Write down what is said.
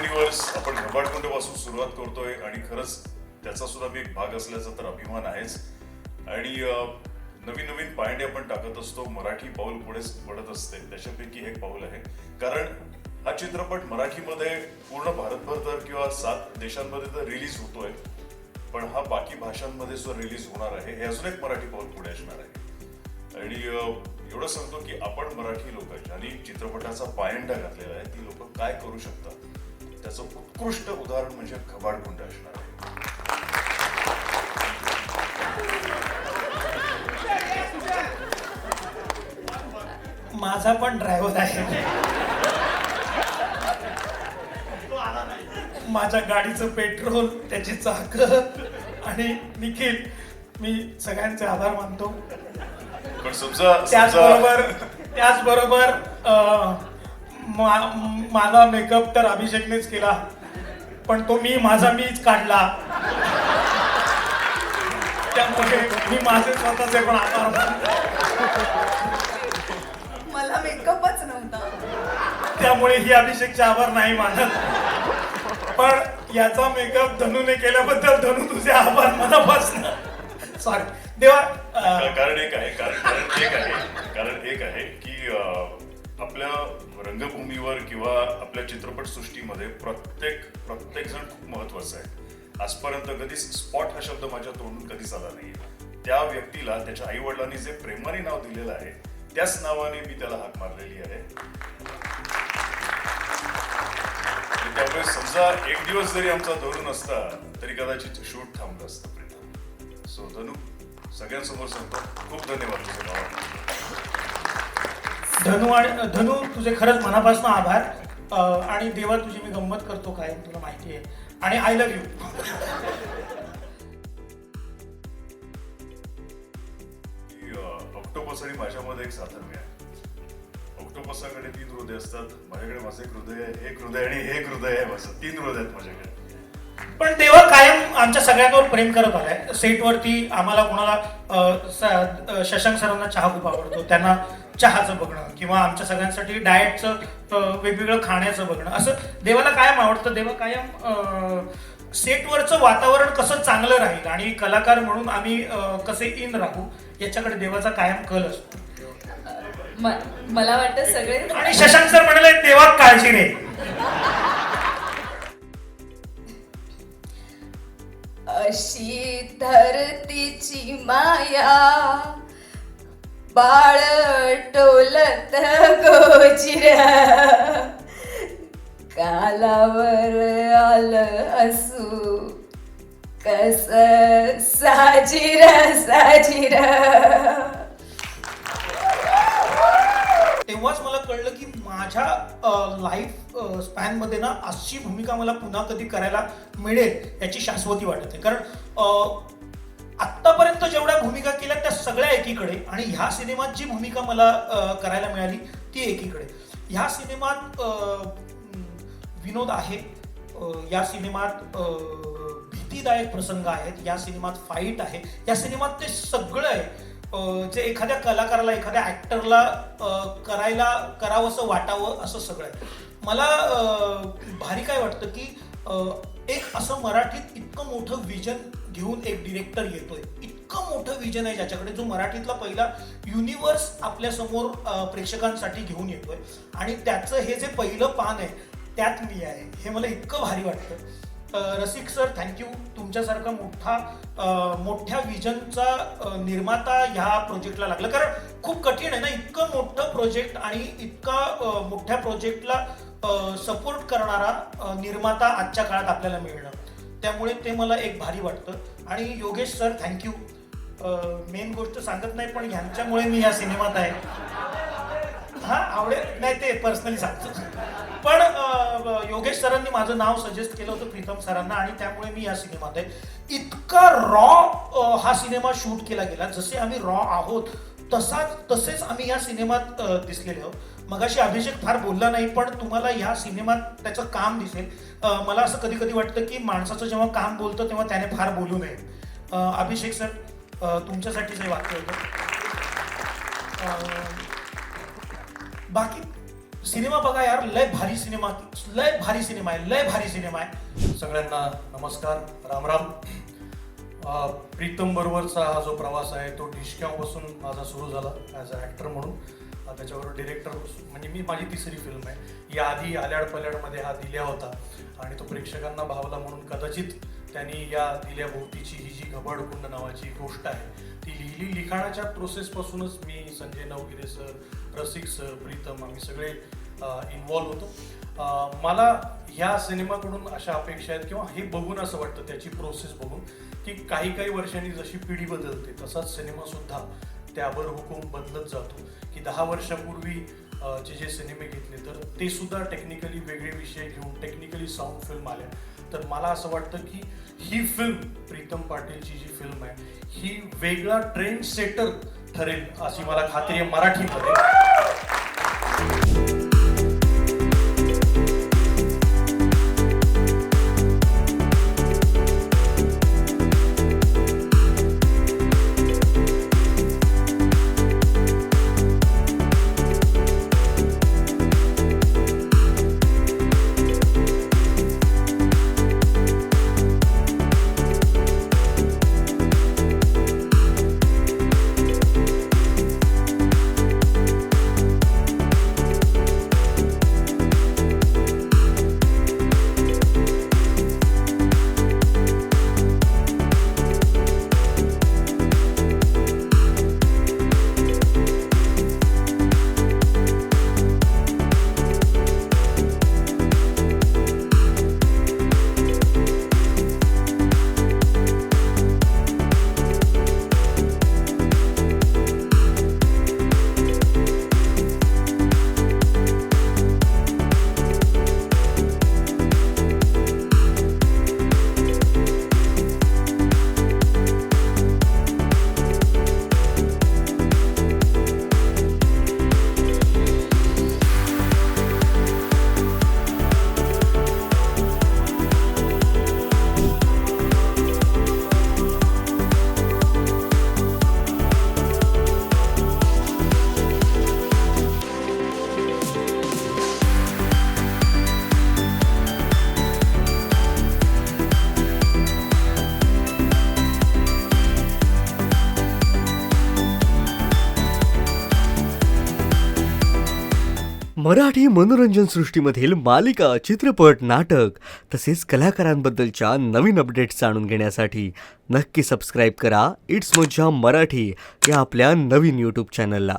Universe आपण घबाडकुंडपासून सुरुवात करतोय आणि खरंच त्याचा सुद्धा मी एक भाग असल्याचा तर अभिमान आहेच. आणि नवीन नवीन पायंडे आपण टाकत असतो. मराठी पाऊल पुढे पडत असते, त्याच्यापैकी एक पाऊल आहे. कारण हा चित्रपट मराठीमध्ये पूर्ण भारतभर तर किंवा 7 देशांमध्ये तर रिलीज होतोय, पण हा बाकी भाषांमध्ये सुद्धा रिलीज होणार आहे. हे अजून एक मराठी पाऊल पुढे असणार आहे. आणि एवढं सांगतो की आपण मराठी लोक ज्यांनी चित्रपटाचा पायंडा घातलेला आहे, ती लोक काय करू शकतात त्याचं उत्कृष्ट उदाहरण म्हणजे घबाडकुंड असणार आहे. माझा पण ड्रायव्हर आहे. माझ्या गाडीचं पेट्रोल, त्याची चाकं आणि निखिल, मी सगळ्यांचे आभार मानतो. पण समजा त्याचबरोबर माझा मेकअप तर अभिषेकनेच केला, पण तो माझा मीच काढला. त्यामुळे मी माझे स्वतःचे पण आभार मानतो. मला मेकअपच नव्हता, त्यामुळे ही अभिषेकचे आभार नाही मानत. पण याचा मेकअप धनूने केल्याबद्दल धनू तुझे आभार मनापासून. सॉरी देवा. कारण एक आहे की आपल्या रंगभूमीवर किंवा आपल्या चित्रपट सृष्टीमध्ये प्रत्येक जण खूप महत्वाचा आहे. आजपर्यंत कधीच स्पॉट हा शब्द माझ्या तोंडून कधीच आला नाही. त्या व्यक्तीला त्याच्या आई वडिलांनी जे प्रेमाने नाव दिलेलं आहे, त्याच नावाने मी त्याला हाक मारलेली आहे. त्यामुळे समजा एक दिवस जरी आमचा धनू नसता तरी कदाचित शूट थांबलं असतं. सो धनू, सगळ्यांसमोर सांगतो खूप धन्यवाद तुझं नाव. धनू तुझे खरंच मनापासून आभार. आणि देवा, तुझी मी गंमत करतो काय तुला माहिती आहे. आणि आय लव्ह यू. ऑक्टोपस आणि माझ्यामध्ये एक साधर्म्य आहे. ऑक्टोपसाकडे 3 हृदय असतात, माझ्याकडे माझं एक हृदय आहे, एक हृदय आणि एक हृदय आहे. माझं 3 हृदय आहेत माझ्याकडे. पण देवा कायम आमच्या सगळ्यांवर प्रेम करत आलाय. सेटवरती आम्हाला कोणाला शशांक सरांना चहा खूप आवडतो, त्यांना चहाचं बघणं किंवा आमच्या सगळ्यांसाठी डाएटचं वेगवेगळं खाण्याचं बघणं, असं देवाला कायम आवडतं. देवा कायम सेटवरचं वातावरण कसं चांगलं राहील आणि कलाकार म्हणून आम्ही कसे इन राहू याच्याकडे देवाचा कायम कल असतो. मला वाटतं सगळे. आणि शशांक सर म्हणाले देवा काळजी रे. अशी धरतीची माया बाळ टोलत गोजिर, कालावर आलं असू कस साजिर साजिर. तेव्हाच मला कळलं की माझ्या लाईफ स्पॅन मध्ये ना अशी भूमिका मला पुन्हा कधी करायला मिळेल याची शाश्वती वाटत आहे. कारण आत्तापर्यंत जेवढ्या भूमिका केल्या त्या सगळ्या एकीकडे, आणि ह्या सिनेमात जी भूमिका मला करायला मिळाली ती एकीकडे. ह्या सिनेमात विनोद आहे, या सिनेमात भीतीदायक प्रसंग आहेत, या सिनेमात फाईट आहे, या सिनेमात ते सगळं आहे जे एखाद्या कलाकाराला, एखाद्या ऍक्टरला करावंसं वाटावं असं सगळं आहे. मला भारी काय वाटतं की एक असं मराठीत इतकं मोठं विजन घेऊन एक डिरेक्टर येतोय, इतकं मोठं विजन आहे ज्याच्याकडे, जो मराठीतला पहिला युनिव्हर्स आपल्या समोर प्रेक्षकांसाठी घेऊन येतोय. आणि त्याचं हे जे पहिलं पान आहे त्यात मी आहे, हे मला इतकं भारी वाटतं. रसिक सर, थँक्यू. तुमच्यासारखा मोठ्या विजनचा निर्माता ह्या प्रोजेक्टला लागला. कारण खूप कठीण आहे ना इतकं मोठं प्रोजेक्ट आणि इतका मोठ्या प्रोजेक्टला सपोर्ट करणारा निर्माता आजच्या काळात आपल्याला मिळणं, त्यामुळे ते मला एक भारी वाटतं. आणि योगेश सर, थँक्यू. मेन गोष्ट सांगत नाही, पण ह्यांच्यामुळे मी या सिनेमात आहे. हा आवडेल नाही ते पर्सनली सांगतो, पण योगेश सरांनी माझं नाव सजेस्ट केलं होतं प्रीतम सरांना, आणि त्यामुळे मी या सिनेमात आहे. इतका रॉ हा सिनेमा शूट केला गेला. जसे आम्ही रॉ आहोत तसेच आम्ही या सिनेमात दिसलेले आहोत. मगाशी अभिषेक फार बोलला नाही, पण तुम्हाला ह्या सिनेमात त्याचं काम दिसेल. मला असं कधी कधी वाटतं की माणसाचं जेव्हा काम बोलतं तेव्हा त्याने फार बोलू नये. अभिषेक सर, तुमच्यासाठीच हे वाक्य होतं. बाकी सिनेमा बघा यार, लय भारी सिनेमा आहे. सगळ्यांना नमस्कार, राम राम. प्रीतम बरोबरचा हा जो प्रवास आहे तो डिशक्यापासून माझा सुरू झाला ॲज अ ॲक्टर म्हणून. त्याच्याबरोबर डिरेक्टर म्हणजे माझी तिसरी फिल्म आहे. याआधी आल्याड पल्याडमध्ये हा दिल्या होता आणि तो प्रेक्षकांना भावला म्हणून कदाचित त्यांनी या दिल्याभोवतीची ही जी घबडकुंड नावाची गोष्ट आहे ती लिहिली. लिखाणाच्या प्रोसेसपासूनच मी, संजय नवगिरे सर, रसिक सर, प्रीतम आम्ही सगळे इन्व्हॉल्व होतो. मला ह्या सिनेमाकडून अशा अपेक्षा आहेत किंवा हे बघून असं वाटतं त्याची प्रोसेस बघून की काही वर्षांनी जशी पिढी बदलते तसाच सिनेमासुद्धा त्यावर हुकूम बदलत जातो. की 10 वर्षापूर्वी जे सिनेमे घेतले तर ते सुद्धा टेक्निकली वेगळे विषय घेऊन टेक्निकली साऊंड फिल्म आल्या. तर मला असं वाटतं की ही फिल्म, प्रीतम पाटीलची जी फिल्म आहे ही वेगळा ट्रेंड सेटर ठरेल अशी मला खात्री आहे मराठीमध्ये. मराठी मनोरंजन सृष्टीमधील मालिका, चित्रपट, नाटक तसेच कलाकारांबद्दलच्या नवीन अपडेट्स जाणून घेण्यासाठी नक्की सबस्क्राईब करा इट्स मज्जा मराठी या आपल्या नवीन यूट्यूब चॅनलला.